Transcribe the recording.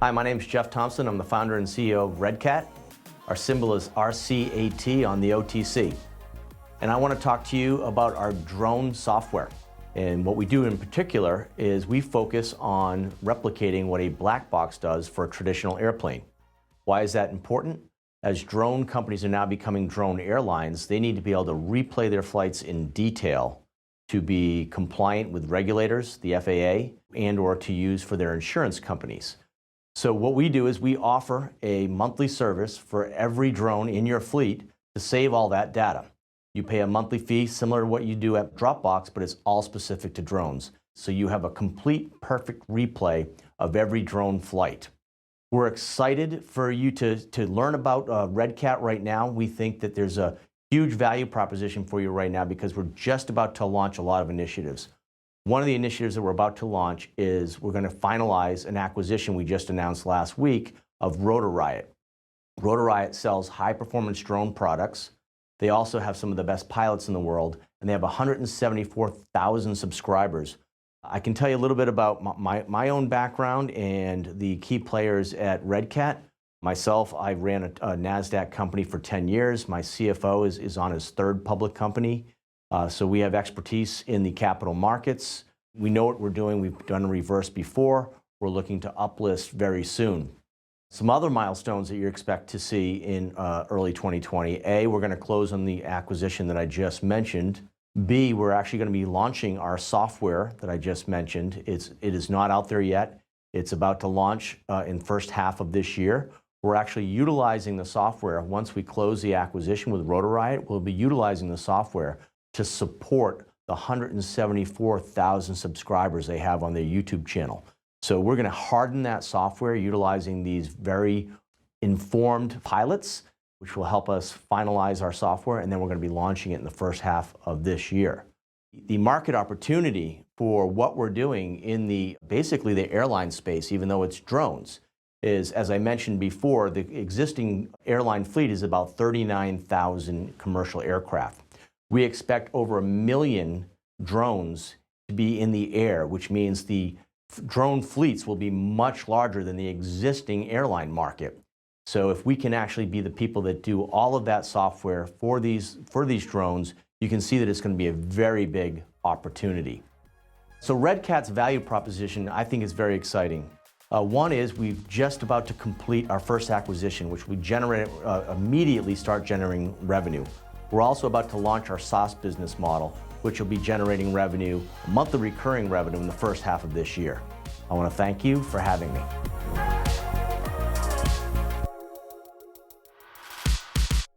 Hi, my name is Jeff Thompson. I'm the founder and CEO of RedChip. Our symbol is RCAT on the OTC. And I want to talk to you about our drone software. And what we do in particular is we focus on replicating what a black box does for a traditional airplane. Why is that important? As drone companies are now becoming drone airlines, they need to be able to replay their flights in detail to be compliant with regulators, the FAA, and or to use for their insurance companies. So what we do is we offer a monthly service for every drone in your fleet to save all that data. You pay a monthly fee similar to what you do at Dropbox, but it's all specific to drones. So you have a complete, perfect replay of every drone flight. We're excited for you to learn about RedChip right now. We think that there's a huge value proposition for you right now because we're just about to launch a lot of initiatives. One of the initiatives that we're about to launch is we're going to finalize an acquisition we just announced last week of RotorRiot. RotorRiot sells high-performance drone products. They also have some of the best pilots in the world, and they have 174,000 subscribers. I can tell you a little bit about my own background and the key players at RedChip. Myself, I ran a NASDAQ company for 10 years. My CFO is on his third public company. So we have expertise in the capital markets. We know what we're doing. We've done reverse before. We're looking to uplist very soon. Some other milestones that you expect to see in early 2020. A, we're going to close on the acquisition that I just mentioned. B, we're actually going to be launching our software that I just mentioned. It is not out there yet. It's about to launch in first half of this year. We're actually utilizing the software. Once we close the acquisition with RotorRiot, we'll be utilizing the software to support the 174,000 subscribers they have on their YouTube channel. So we're going to harden that software utilizing these very informed pilots, which will help us finalize our software, and then we're going to be launching it in the first half of this year. The market opportunity for what we're doing in basically the airline space, even though it's drones, is, as I mentioned before, the existing airline fleet is about 39,000 commercial aircraft. We expect over 1 million drones to be in the air, which means the drone fleets will be much larger than the existing airline market. So if we can actually be the people that do all of that software for these drones, you can see that it's going to be a very big opportunity. So RedChip's value proposition, I think, is very exciting. One is we're just about to complete our first acquisition, which we immediately start generating revenue. We're also about to launch our SaaS business model, which will be generating revenue, monthly recurring revenue in the first half of this year. I want to thank you for having me.